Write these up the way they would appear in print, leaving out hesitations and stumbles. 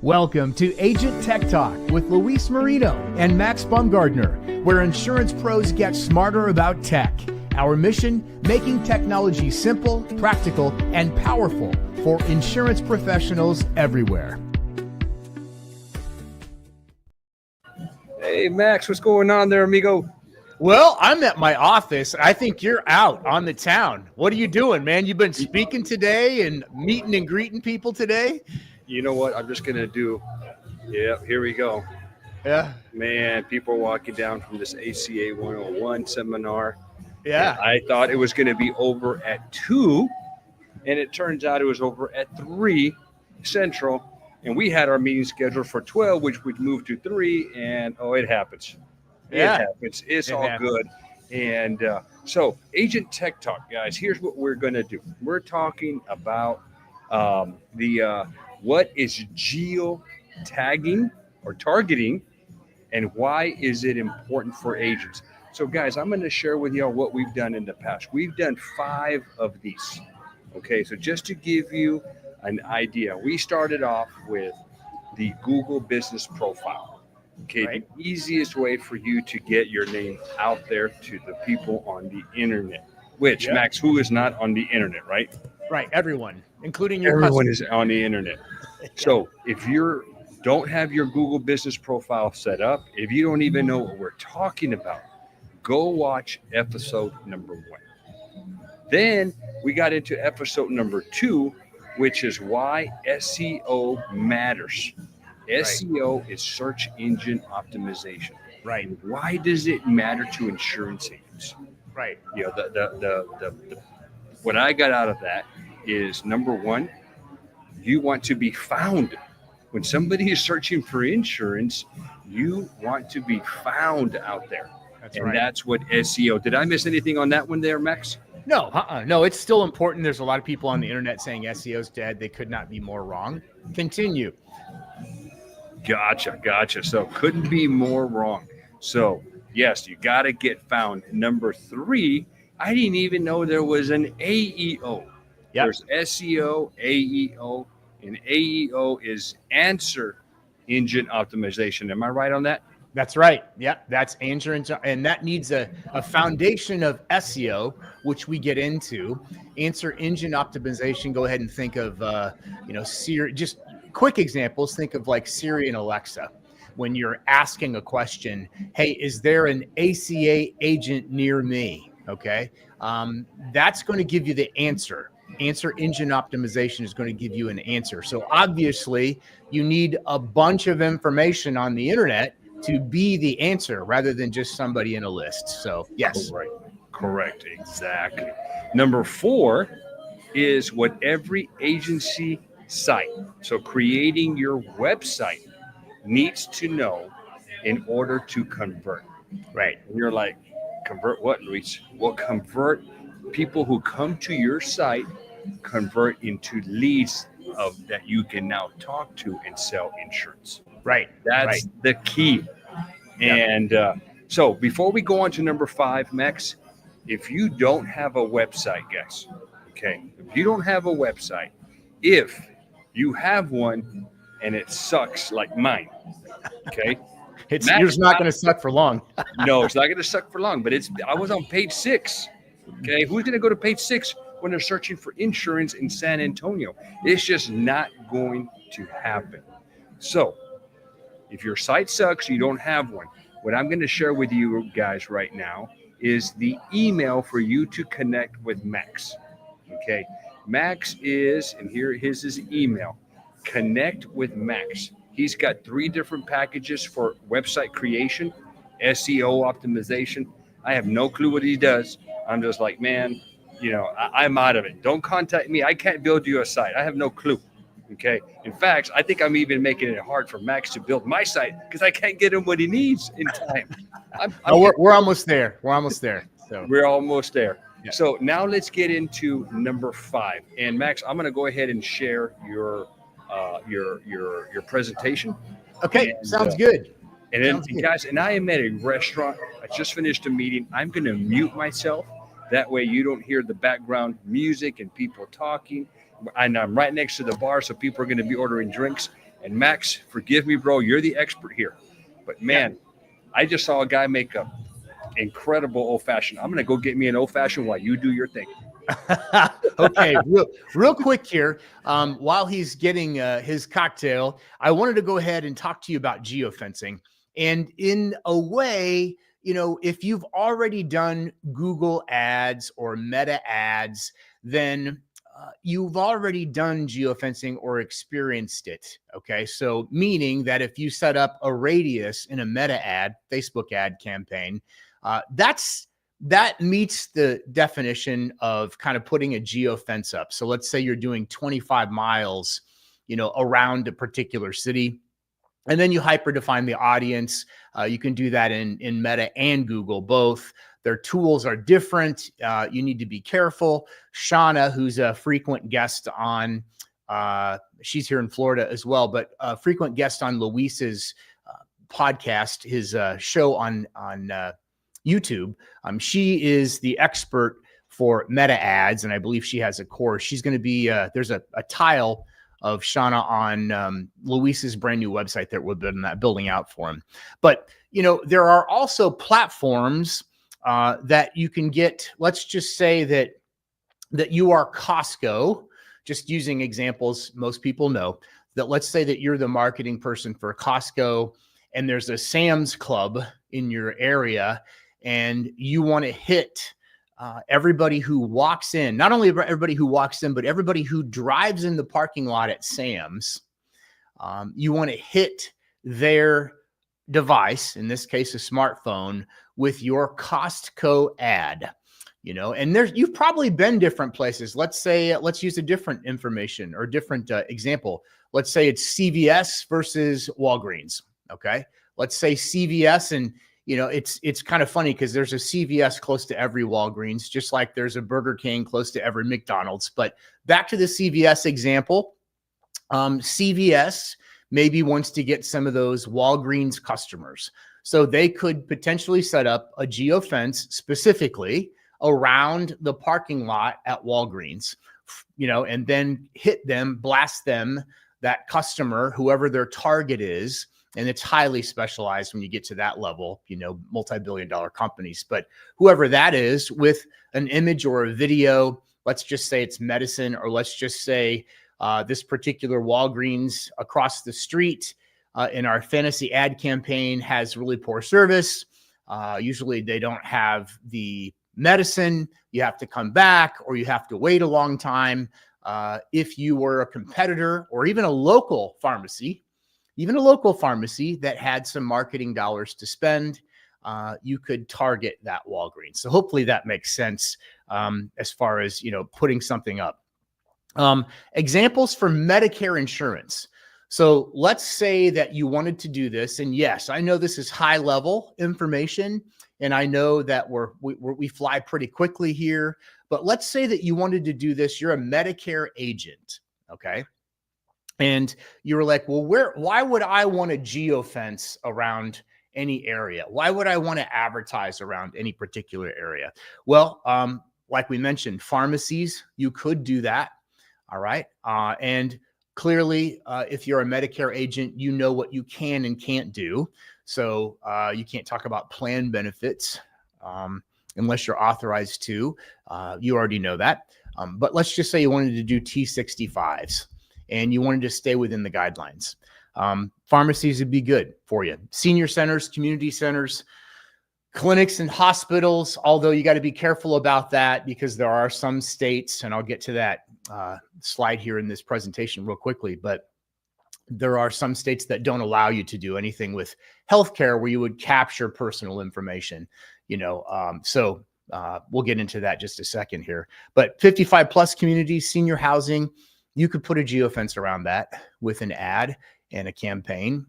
Welcome to Agent Tech Talk with Luis Marino and Max Baumgardner, where insurance pros get smarter about tech. Our mission, making technology simple, practical, and powerful for insurance professionals everywhere. Hey, Max, what's going on there, amigo? Well, I'm at my office. I think you're out on the town. What are you doing, man? You've been speaking today and meeting and greeting people today? You know what? I'm just going to do, here we go. Yeah. Man, people are walking down from this ACA 101 seminar. Yeah. I thought it was going to be over at 2, and it turns out it was over at 3 Central. And we had our meeting scheduled for 12, which would move to 3, and it happens. Yeah. It happens. It's all good. And so Agent Tech Talk, guys, here's what we're going to do. We're talking about what is geo tagging or targeting, and why is it important for agents? So, guys, I'm going to share with y'all what we've done in the past. We've done 5 of these. Okay, so just to give you an idea, we started off with the Google Business Profile. Okay, right. The easiest way for you to get your name out there to the people on the internet. Which, Max, who is not on the internet, right? Right, everyone, including your everyone customers. Is on the internet. So if you don't have your Google Business Profile set up, if you don't even know what we're talking about, go watch episode number 1. Then we got into episode number 2, which is why SEO matters. Right. SEO is search engine optimization. Right. And why does it matter to insurance agents? Right. You know, what I got out of that is, number 1, you want to be found. When somebody is searching for insurance, you want to be found out there. That's right. And that's what SEO. Did I miss anything on that one there, Max? No, no, it's still important. There's a lot of people on the internet saying SEO's dead. They could not be more wrong. Continue. Gotcha. So couldn't be more wrong. So yes, you got to get found. Number 3, I didn't even know there was an AEO. Yep. There's SEO, AEO, and AEO is answer engine optimization. Am I right on that? That's right. Yeah, that's answer engine, and that needs a foundation of SEO, which we get into. Answer engine optimization. Go ahead and think of Siri. Just quick examples. Think of like Siri and Alexa. When you're asking a question, hey, is there an ACA agent near me? Okay, that's going to give you the answer. Answer engine optimization is going to give you an answer. So obviously, you need a bunch of information on the internet to be the answer rather than just somebody in a list. So yes. Correct. Exactly. Number 4 is what every agency site, so creating your website, needs to know in order to convert. Right. And you're like, convert what, Luis? Well, convert people who come to your site, convert into leads that you can now talk to and sell insurance. Right. That's the key. And so before we go on to number 5, Max, if you don't have a website, guys, okay, if you don't have a website, if you have one and it sucks like mine, okay, it's not going to suck for long. No, it's not going to suck for long, but I was on page 6. Okay, who's going to go to page 6 when they're searching for insurance in San Antonio? It's just not going to happen. So if your site sucks, you don't have one, what I'm going to share with you guys right now is the email for you to connect with Max. Okay, Max is, and here is his email, connect with Max. He's got 3 different packages for website creation, SEO optimization. I have no clue what he does. I'm just like, man, I'm out of it. Don't contact me. I can't build you a site. I have no clue. Okay. In fact, I think I'm even making it hard for Max to build my site because I can't get him what he needs in time. We're almost there. We're almost there. So we're almost there. Yeah. So now let's get into number 5. And Max, I'm going to go ahead and share your presentation. Okay. Sounds good. And then, guys, and I am at a restaurant. I just finished a meeting. I'm going to mute myself. That way you don't hear the background music and people talking. And I'm right next to the bar, so people are going to be ordering drinks. And Max, forgive me, bro, you're the expert here. But man, I just saw a guy make a incredible old fashioned. I'm gonna go get me an old fashioned while you do your thing. Okay, real quick here. While he's getting his cocktail, I wanted to go ahead and talk to you about geofencing. And in a way, if you've already done Google ads or Meta ads, then you've already done geofencing or experienced it. Okay, so meaning that if you set up a radius in a Meta ad, Facebook ad campaign, that meets the definition of kind of putting a geofence up. So let's say you're doing 25 miles, around a particular city, and then you hyper define the audience. You can do that in Meta and Google both. Their tools are different. You need to be careful. Shauna, who's a frequent guest on, she's here in Florida as well, but a frequent guest on Luis's podcast, his show on YouTube. She is the expert for Meta ads, and I believe she has a course. She's going to be, there's a tile of Shauna on Luis's brand new website that we're building out for him. But, there are also platforms that you can get. Let's just say that you are Costco, just using examples most people know, that let's say that you're the marketing person for Costco and there's a Sam's Club in your area, and you want to hit everybody who walks in, not only everybody who walks in, but everybody who drives in the parking lot at Sam's. You want to hit their device, in this case, a smartphone, with your Costco ad. And you've probably been different places. Let's say, let's use a different information or different example. Let's say it's CVS versus Walgreens. Okay. Let's say CVS, and it's kind of funny because there's a CVS close to every Walgreens, just like there's a Burger King close to every McDonald's. But back to the CVS example, CVS maybe wants to get some of those Walgreens customers. So they could potentially set up a geofence specifically around the parking lot at Walgreens, and then hit them, blast them, that customer, whoever their target is. And it's highly specialized when you get to that level, multi-billion-dollar companies. But whoever that is, with an image or a video, let's just say it's medicine, or let's just say this particular Walgreens across the street in our fantasy ad campaign has really poor service. Usually they don't have the medicine. You have to come back, or you have to wait a long time. If you were a competitor or even a local pharmacy that had some marketing dollars to spend, you could target that Walgreens. So hopefully that makes sense as far as, putting something up. Examples for Medicare insurance. So let's say that you wanted to do this. And yes, I know this is high level information, and I know that we fly pretty quickly here, but let's say that you wanted to do this. You're a Medicare agent. Okay. And you were like, well, why would I want to geofence around any area? Why would I want to advertise around any particular area? Well, like we mentioned, pharmacies, you could do that. All right. And clearly, if you're a Medicare agent, you know what you can and can't do. So you can't talk about plan benefits unless you're authorized to. You already know that. But let's just say you wanted to do T65s. And you wanted to stay within the guidelines. Pharmacies would be good for you. Senior centers, community centers, clinics and hospitals, although you got to be careful about that because there are some states, and I'll get to that slide here in this presentation real quickly, but there are some states that don't allow you to do anything with healthcare where you would capture personal information, so we'll get into that just a second here. But 55 plus communities, senior housing, you could put a geofence around that with an ad and a campaign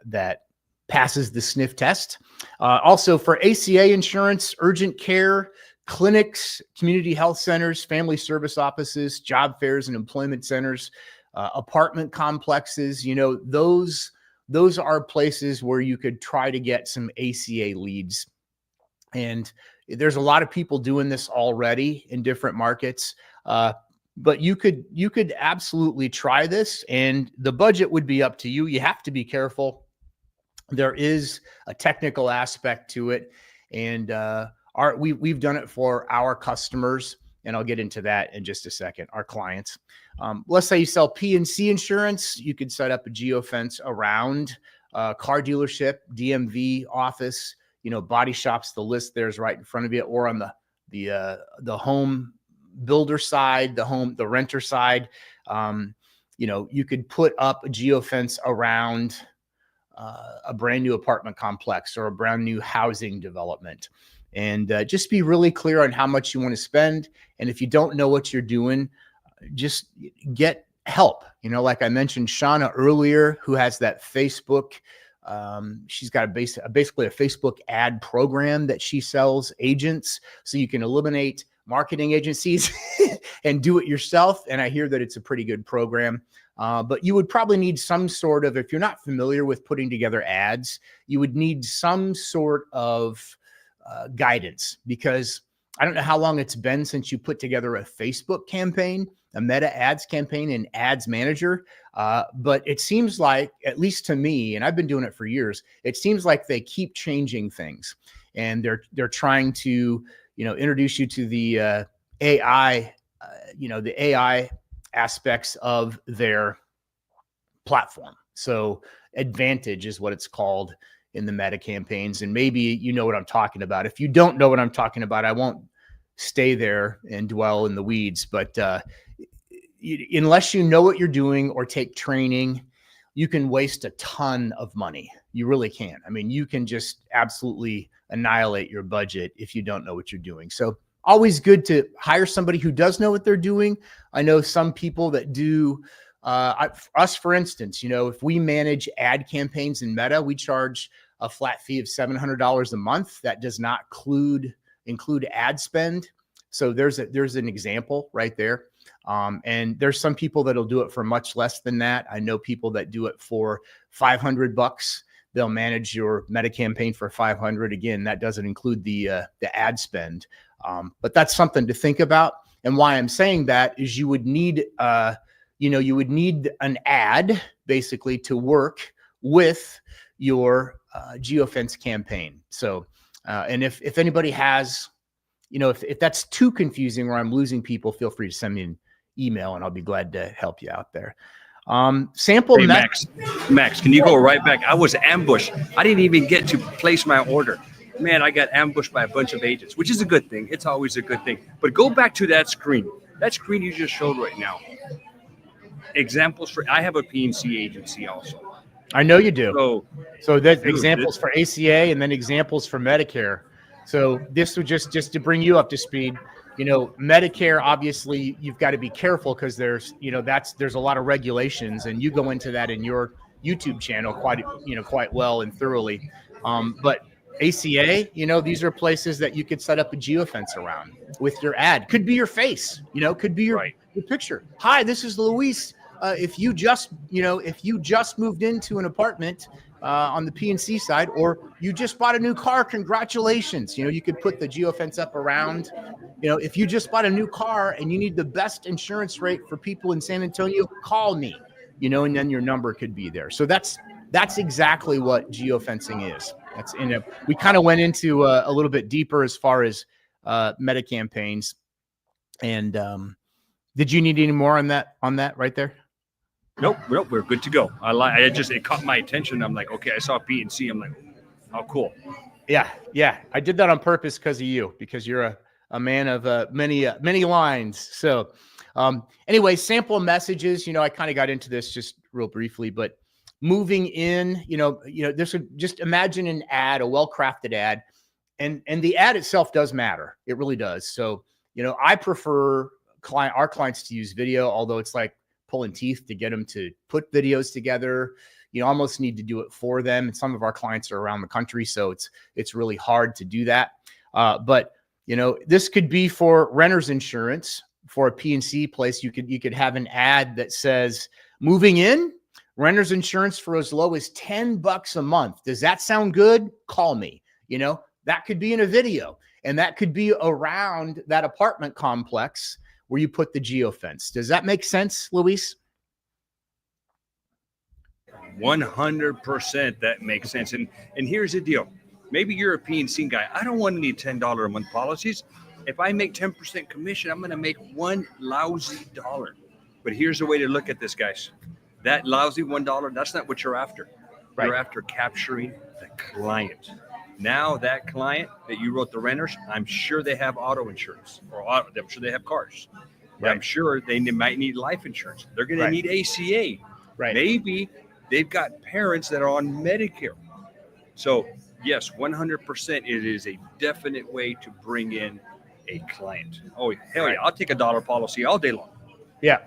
that passes the sniff test. Also for ACA insurance, urgent care, clinics, community health centers, family service offices, job fairs and employment centers, apartment complexes, those are places where you could try to get some ACA leads. And there's a lot of people doing this already in different markets. But you could absolutely try this, and the budget would be up to you. You have to be careful. There is a technical aspect to it, and we've done it for our customers, and I'll get into that in just a second. Our clients, let's say you sell P&C insurance, you could set up a geofence around car dealership, DMV office, body shops. The list there's right in front of you, or on the home builder side, the renter side. You could put up a geofence around a brand new apartment complex or a brand new housing development, and just be really clear on how much you want to spend. And if you don't know what you're doing, just get help. Like I mentioned Shauna earlier, who has that Facebook. She's got basically a Facebook ad program that she sells agents, so you can eliminate marketing agencies and do it yourself. And I hear that it's a pretty good program. But you would probably need some sort of, if you're not familiar with putting together ads, you would need some sort of guidance, because I don't know how long it's been since you put together a Facebook campaign, a meta ads campaign in Ads Manager. But it seems like, at least to me, and I've been doing it for years, it seems like they keep changing things, and they're trying to, introduce you to the AI, the AI aspects of their platform. So Advantage is what it's called in the meta campaigns. And maybe you know what I'm talking about. If you don't know what I'm talking about, I won't stay there and dwell in the weeds. But unless you know what you're doing or take training, you can waste a ton of money. You really can. I mean, you can just absolutely annihilate your budget if you don't know what you're doing. So always good to hire somebody who does know what they're doing. I know some people that do, us, for instance, if we manage ad campaigns in Meta, we charge a flat fee of $700 a month. That does not include ad spend. So there's an example right there. And there's some people that'll do it for much less than that. I know people that do it for $500. They'll manage your Meta campaign for $500. Again, that doesn't include the ad spend. But that's something to think about. And why I'm saying that is you would need an ad basically to work with your geofence campaign. So, and if anybody has, if that's too confusing or I'm losing people, feel free to send me an email and I'll be glad to help you out there. Sample. Hey, Max, can you go right back? I was ambushed. I didn't even get to place my order. Man, I got ambushed by a bunch of agents, which is a good thing. It's always a good thing. But go back to that screen. That screen you just showed right now. Examples for, I have a P&C agency also. I know you do. So that's examples for ACA and then examples for Medicare. So this would just to bring you up to speed. Medicare, obviously you've got to be careful because there's a lot of regulations, and you go into that in your YouTube channel quite well and thoroughly. But ACA, these are places that you could set up a geofence around with your ad. Could be your face, could be your picture. Hi, this is Luis. If you just moved into an apartment on the P&C side, or you just bought a new car, congratulations. You could put the geofence up around. If you just bought a new car and you need the best insurance rate for people in San Antonio, call me. And then your number could be there. So that's exactly what geofencing is. We kind of went into a little bit deeper as far as meta campaigns. And did you need any more on that right there? Nope, we're good to go. It caught my attention. I'm like, okay, I saw P&C. I'm like, oh, cool. Yeah. I did that on purpose because of you, because you're a man of many lines. So anyway, sample messages. I kind of got into this just real briefly, but moving in, just imagine an ad, a well-crafted ad, and the ad itself does matter. It really does. So, I prefer our clients to use video, although it's like pulling teeth to get them to put videos together. You almost need to do it for them. And some of our clients are around the country, so it's really hard to do that. But this could be for renter's insurance for a P&C place. You could have an ad that says, moving in, renter's insurance for as low as $10 a month. Does that sound good? Call me. That could be in a video, and that could be around that apartment complex where you put the geofence. Does that make sense, Luis? 100% that makes sense. And here's the deal. Maybe you're a P&C guy. I don't want any $10 a month policies. If I make 10% commission, I'm going to make one lousy dollar. But here's the way to look at this, guys. That lousy $1, that's not what you're after. Right. You're after capturing the client. Now that client that you wrote the renters, I'm sure they have auto insurance, or I'm sure they have cars. Right. I'm sure they might need life insurance. They're going to need ACA. Right. Maybe they've got parents that are on Medicare. So yes, 100%, it is a definite way to bring in a client. Oh, hell yeah. I'll take a dollar policy all day long. Yeah.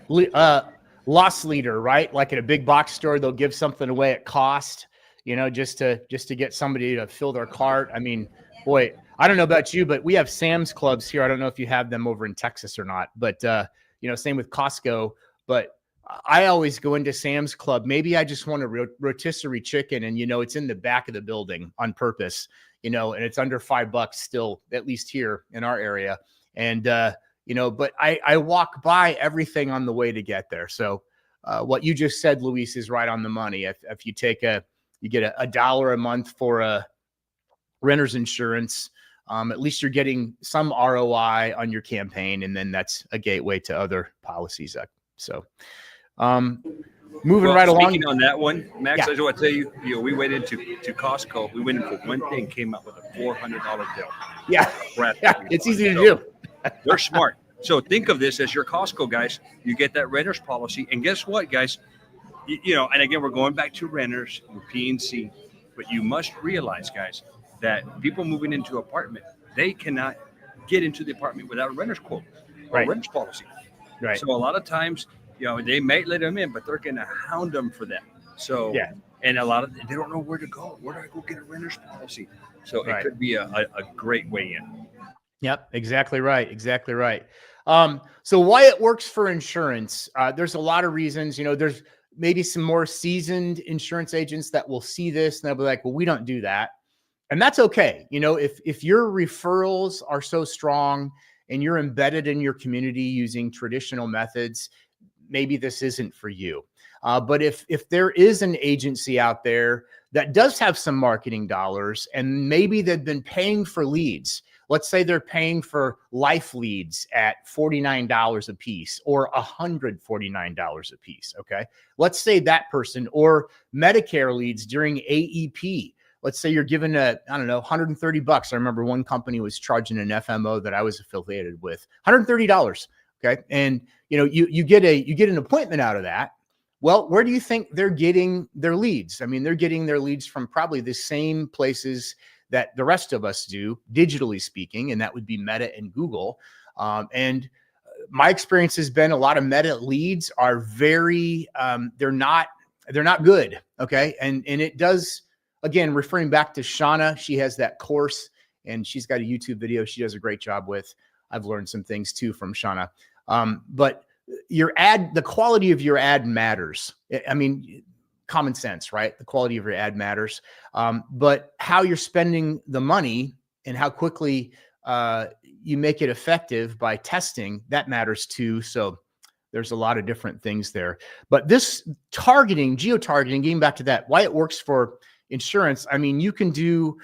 Loss leader, right? Like at a big box store, they'll give something away at cost, you know, just to get somebody to fill their cart. I mean, boy, I don't know about you, but we have Sam's Clubs here. I don't know if you have them over in Texas or not, but you know, same with Costco. But I always go into Sam's Club. Maybe I just want a rotisserie chicken, and you know, it's in the back of the building on purpose, you know, and it's under $5 still, at least here in our area. And you know, but I walk by everything on the way to get there. So what you just said, Luis, is right on the money. If you take you get $1 a month for a renter's insurance, at least you're getting some ROI on your campaign, and then that's a gateway to other policies. So moving right along. Speaking on that one, Max, I just want to tell you, we went into Costco. We went in for one thing, came out with a $400 bill. Yeah, it's easy to do. They're smart. So think of this as your Costco, guys. You get that renter's policy. And guess what, guys? You know, and again, we're going back to renters and P&C. But you must realize, guys, that people moving into apartment, they cannot get into the apartment without a renter's quote or a renter's policy. Right. So a lot of times, you know, they may let them in, but they're going to hound them for that. So, and a lot of they don't know where to go. Where do I go get a renter's policy? So it could be a great way in. Yep, exactly right. Exactly right. So why it works for insurance? There's a lot of reasons. You know, there's maybe some more seasoned insurance agents that will see this and they'll be like, well, we don't do that. And that's okay. You know, if your referrals are so strong and you're embedded in your community using traditional methods, maybe this isn't for you. But if there is an agency out there that does have some marketing dollars and maybe they've been paying for leads, let's say they're paying for life leads at $49 a piece or $149 a piece. Okay. Let's say that person, or Medicare leads during AEP. Let's say you're given $130. I remember one company was charging an FMO that I was affiliated with, $130. Okay. And you know, you get an appointment out of that. Well, where do you think they're getting their leads? I mean, they're getting their leads from probably the same places that the rest of us do, digitally speaking, and that would be Meta and Google. And my experience has been a lot of Meta leads are very, they're not good. Okay. And it does, again, referring back to Shauna, she has that course and she's got a YouTube video she does a great job with. I've learned some things too from Shauna. But the quality of your ad matters. I mean, common sense, right? The quality of your ad matters. But how you're spending the money and how quickly you make it effective by testing, that matters too. So there's a lot of different things there. But this targeting, geo-targeting, getting back to that, why it works for insurance, I mean, you can do,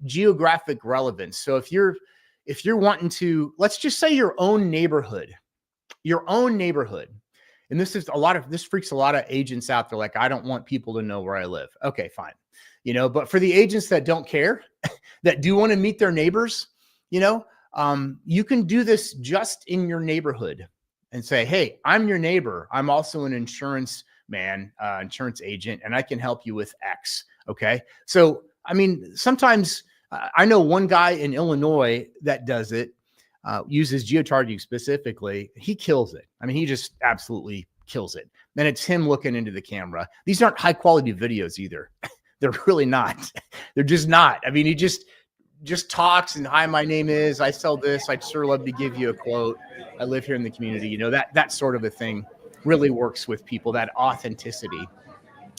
geographic relevance. So if you're wanting to, let's just say your own neighborhood, and this freaks a lot of agents out. They're like, I don't want people to know where I live. Okay, fine. You know, but for the agents that don't care, that do want to meet their neighbors, you know, you can do this just in your neighborhood and say, hey, I'm your neighbor. I'm also an insurance agent, and I can help you with X. Okay. So, I mean, sometimes I know one guy in Illinois that does it. Uses geotargeting specifically. He kills it. I mean, he just absolutely kills it. And it's him looking into the camera. These aren't high quality videos either. They're really not. They're just not. I mean, he just talks and, hi, my name is, I sell this. I'd sure love to give you a quote. I live here in the community. You know, that sort of a thing really works with people, that authenticity.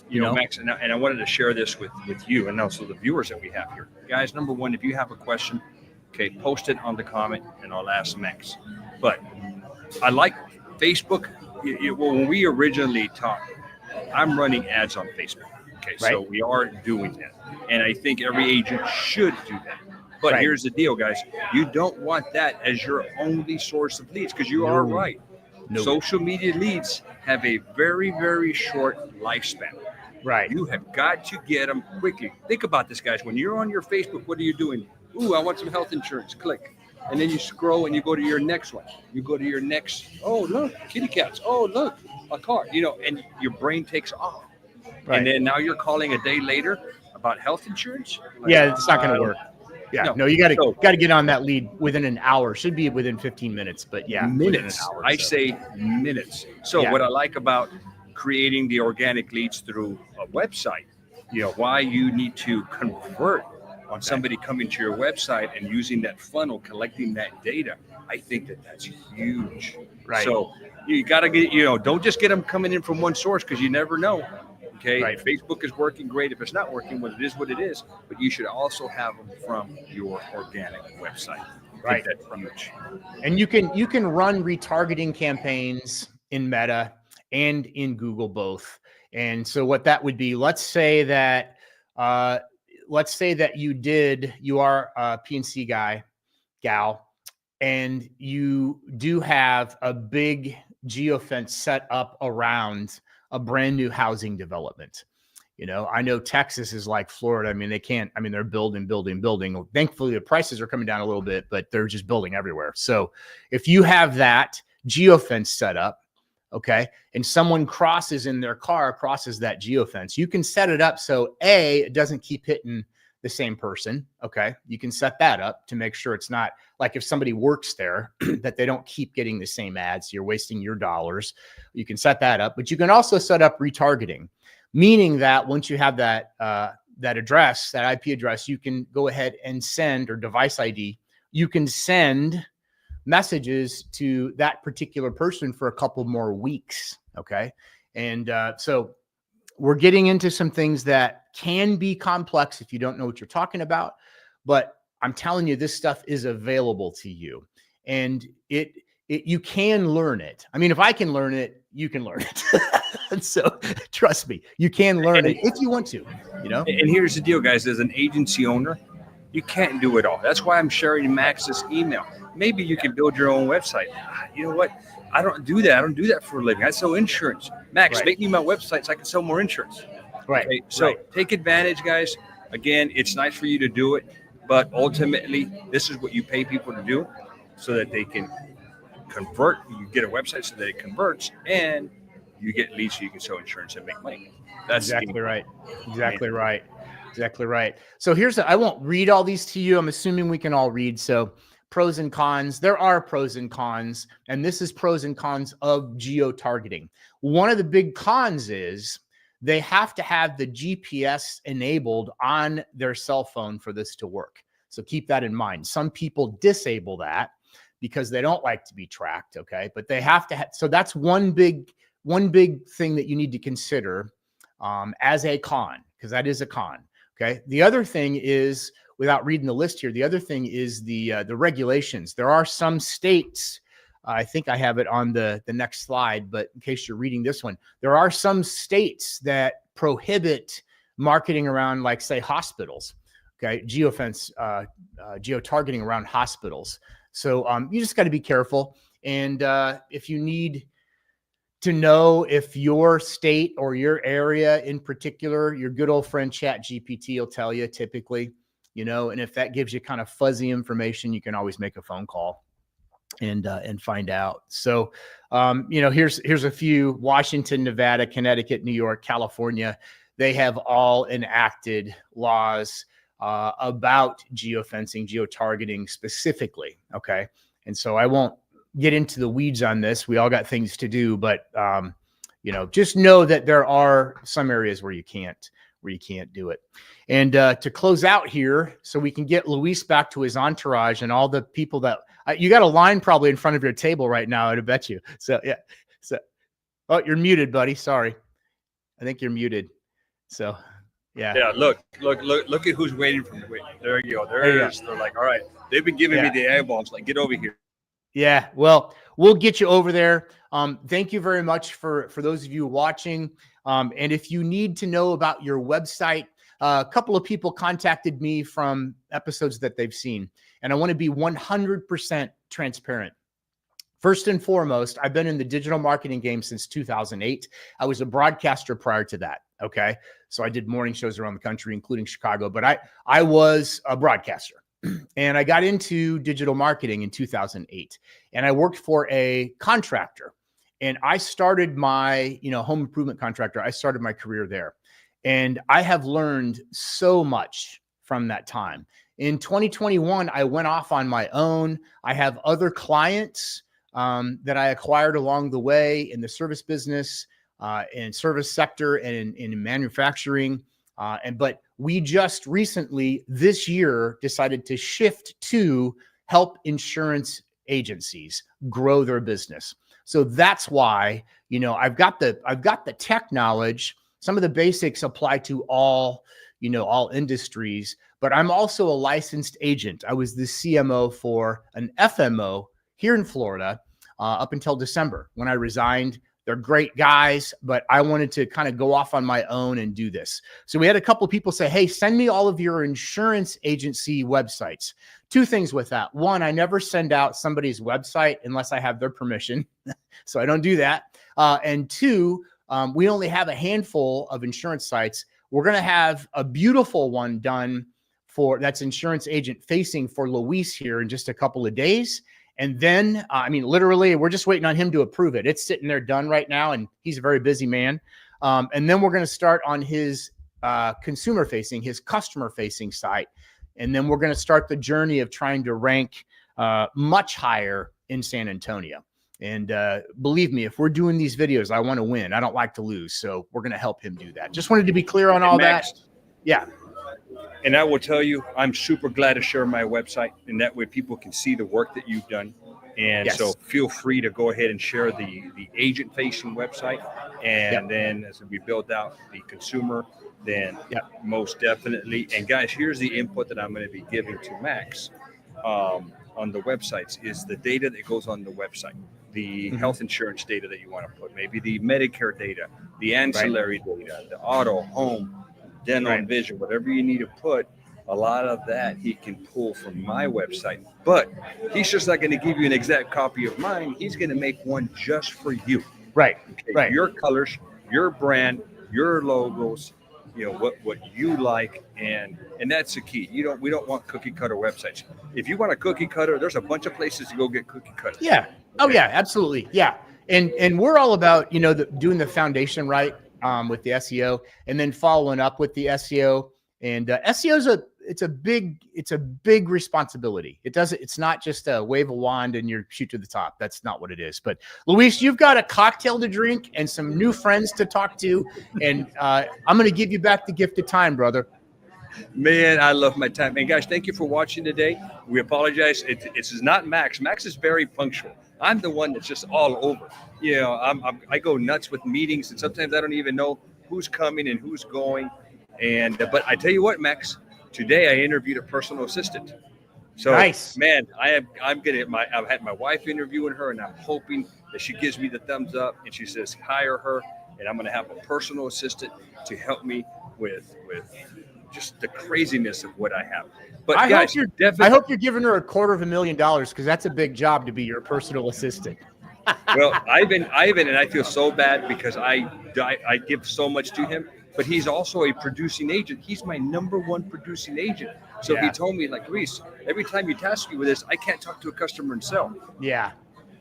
You know, Max, and I wanted to share this with you and also the viewers that we have here. Guys, number one, if you have a question, okay, post it on the comment and I'll ask Max. But I like Facebook. Well, when we originally talked, I'm running ads on Facebook. Okay, Right. so we are doing that. And I think every agent should do that. But Right. here's the deal, guys. You don't want that as your only source of leads, because you are right. No. Social media leads have a very, very short lifespan. Right. You have got to get them quickly. Think about this, guys. When you're on your Facebook, what are you doing? Ooh, I want some health insurance. Click. And then you scroll and you go to your next one. You go to your next. Oh, look, kitty cats. Oh, look, a car. And your brain takes off. Right. And then now you're calling a day later about health insurance. Like, yeah, it's not going to work. Yeah, no, you got to get on that lead within an hour. Should be within 15 minutes, but yeah, minutes. Hour, I say minutes. So what I like about creating the organic leads through a website, why you need to convert on somebody coming to your website and using that funnel, collecting that data. I think that's huge. Right. So you got to get, don't just get them coming in from one source, because you never know. Okay. Right. Facebook is working great. If it's not working, well, it is what it is. But you should also have them from your organic website. Right. That's huge. And you can run retargeting campaigns in Meta and in Google both. And so what that would be, let's say that you are a PNC gal, and you do have a big geofence set up around a brand new housing development. I know Texas is like Florida. I mean, they're building. Thankfully, the prices are coming down a little bit, but they're just building everywhere. So if you have that geofence set up, okay, and someone crosses in their car, crosses that geofence, you can set it up so it doesn't keep hitting the same person. Okay, you can set that up to make sure it's not like if somebody works there that they don't keep getting the same ads. You're wasting your dollars. You can set that up, but you can also set up retargeting, meaning that once you have that address, that IP address, you can go ahead and send, or device ID, you can send messages to that particular person for a couple more weeks. Okay, and so we're getting into some things that can be complex if you don't know what you're talking about, but I'm telling you, this stuff is available to you, and you can learn it. I mean, if I can learn it, you can learn it. And so trust me, you can learn it if you want to, And here's the deal, guys, as an agency owner, you can't do it all. That's why I'm sharing Max's email. Maybe you can build your own website. You know what? I don't do that. I don't do that for a living. I sell insurance. Max, make me my website so I can sell more insurance. Right. Okay? So take advantage, guys. Again, it's nice for you to do it, but ultimately, this is what you pay people to do so that they can convert. You get a website so that it converts, and you get leads so you can sell insurance and make money. That's exactly right. Exactly right. Exactly right. So I won't read all these to you. I'm assuming we can all read. So pros and cons. There are pros and cons, and this is pros and cons of geo targeting. One of the big cons is they have to have the GPS enabled on their cell phone for this to work. So keep that in mind. Some people disable that because they don't like to be tracked. Okay. But they have to so that's one big thing that you need to consider as a con, because that is a con. Okay. The other thing is, without reading the list here, the other thing is the regulations. There are some states, I think I have it on the next slide, but in case you're reading this one, there are some states that prohibit marketing around, like, say, hospitals. Okay. Geo-targeting around hospitals. So you just got to be careful. And if you need to know if your state or your area in particular, your good old friend ChatGPT will tell you typically, and if that gives you kind of fuzzy information, you can always make a phone call and find out. So, here's a few: Washington, Nevada, Connecticut, New York, California. They have all enacted laws about geofencing, geotargeting specifically. Okay. And so I won't get into the weeds on this. We all got things to do, but just know that there are some areas where you can't do it. And to close out here, so we can get Luis back to his entourage and all the people that you got a line probably in front of your table right now, I'd bet you. So yeah. Oh, you're muted, buddy. Sorry. I think you're muted. So yeah. Yeah. Look at who's waiting for me. Wait, there you go. There it is. They're like, all right, they've been giving me the eyeballs. Like, get over here. Yeah, well, we'll get you over there. Thank you very much for those of you watching. And if you need to know about your website, a couple of people contacted me from episodes that they've seen, and I want to be 100% transparent. First and foremost, I've been in the digital marketing game since 2008. I was a broadcaster prior to that. Okay. So I did morning shows around the country, including Chicago, but I was a broadcaster. And I got into digital marketing in 2008, and I worked for a contractor, and I started my, home improvement contractor. I started my career there, and I have learned so much from that time. In 2021, I went off on my own. I have other clients that I acquired along the way in the service business, and service sector, and in manufacturing. But we just recently this year decided to shift to help insurance agencies grow their business. So that's why, I've got the tech knowledge. Some of the basics apply to all industries, but I'm also a licensed agent. I was the CMO for an FMO here in Florida up until December when I resigned. They're great guys, but I wanted to kind of go off on my own and do this. So we had a couple of people say, hey, send me all of your insurance agency websites. Two things with that. One, I never send out somebody's website unless I have their permission. So I don't do that. And two, we only have a handful of insurance sites. We're going to have a beautiful one done that's insurance agent facing for Luis here in just a couple of days. And then, literally, we're just waiting on him to approve it. It's sitting there done right now, and he's a very busy man. And then we're going to start on his consumer-facing, his customer-facing site. And then we're going to start the journey of trying to rank much higher in San Antonio. And believe me, if we're doing these videos, I want to win. I don't like to lose. So we're going to help him do that. Just wanted to be clear on all that. Yeah. And I will tell you, I'm super glad to share my website, and that way people can see the work that you've done. And yes. So feel free to go ahead and share the agent-facing website. And then as we build out the consumer, then most definitely. And guys, here's the input that I'm going to be giving to Max on the websites is the data that goes on the website, the health insurance data that you want to put, maybe the Medicare data, the ancillary data, the auto, home, dental and vision, whatever you need to put. A lot of that he can pull from my website, but he's just not going to give you an exact copy of mine. He's going to make one just for you. Right. Okay? Right. Your colors, your brand, your logos, what you like, and that's the key. We don't want cookie cutter websites. If you want a cookie cutter, there's a bunch of places to go get cookie cutters. Yeah. Oh yeah, absolutely. Yeah. And we're all about, doing the foundation right. With the SEO, and then following up with the SEO. And SEO it's a big responsibility. It's not just a wave a wand and you shoot to the top. That's not what it is. But Luis, you've got a cocktail to drink and some new friends to talk to, and I'm going to give you back the gift of time, brother. Man, I love my time. And guys, thank you for watching today. We apologize. This is not Max. Max is very punctual. I'm the one that's just all over. I go nuts with meetings, and sometimes I don't even know who's coming and who's going. But I tell you what, Max, today I interviewed a personal assistant. So, nice. Man, I've had my wife interviewing her, and I'm hoping that she gives me the thumbs up and she says hire her, and I'm going to have a personal assistant to help me with just the craziness of what I have. But I hope you're giving her $250,000, because that's a big job to be your personal assistant. Well, Ivan, and I feel so bad because I give so much to him, but he's also a producing agent. He's my number one producing agent. So he told me, like, Luis, every time you task me with this, I can't talk to a customer and sell. Yeah.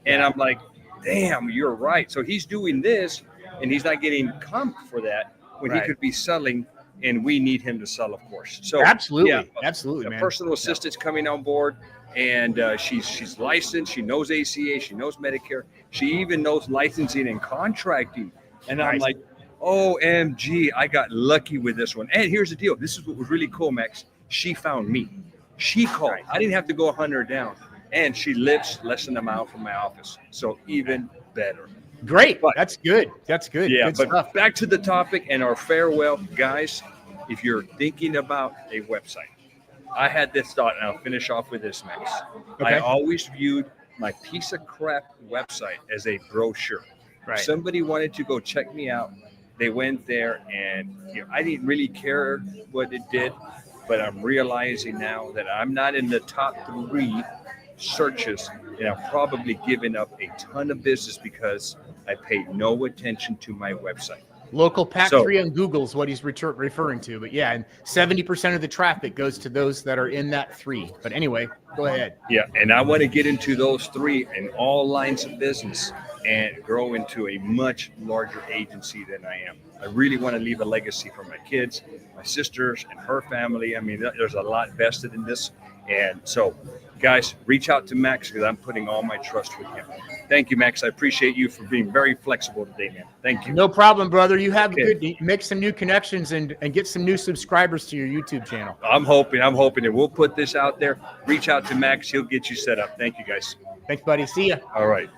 And I'm like, damn, you're right. So he's doing this, and he's not getting comp for that when he could be selling. And we need him to sell, of course. So absolutely, the man. personal assistant's coming on board, and she's licensed. She knows ACA. She knows Medicare. She even knows licensing and contracting. And I'm like, OMG, I got lucky with this one. And here's the deal. This is what was really cool, Max. She found me. She called. I didn't have to go hunt her down. And she lives less than a mile from my office. So even better. Great. That's good. That's good. Yeah, good but stuff. Back to the topic and our farewell, guys. If you're thinking about a website, I had this thought, and I'll finish off with this, Max. Okay. I always viewed my piece of crap website as a brochure. Right. If somebody wanted to go check me out, they went there, and I didn't really care what it did, but I'm realizing now that I'm not in the top 3 searches, and I've probably given up a ton of business because I paid no attention to my website. Local pack 3 on Google is what he's referring to. But yeah, and 70% of the traffic goes to those that are in that 3. But anyway, go ahead. Yeah, and I want to get into those 3 in all lines of business and grow into a much larger agency than I am. I really want to leave a legacy for my kids, my sisters, and her family. I mean, there's a lot vested in this. And so, guys, reach out to Max because I'm putting all my trust with him. Thank you, Max. I appreciate you for being very flexible today, man. Thank you. No problem, brother. You have make some new connections and get some new subscribers to your YouTube channel. I'm hoping, and we'll put this out there. Reach out to Max. He'll get you set up. Thank you, guys. Thanks, buddy. See ya. All right.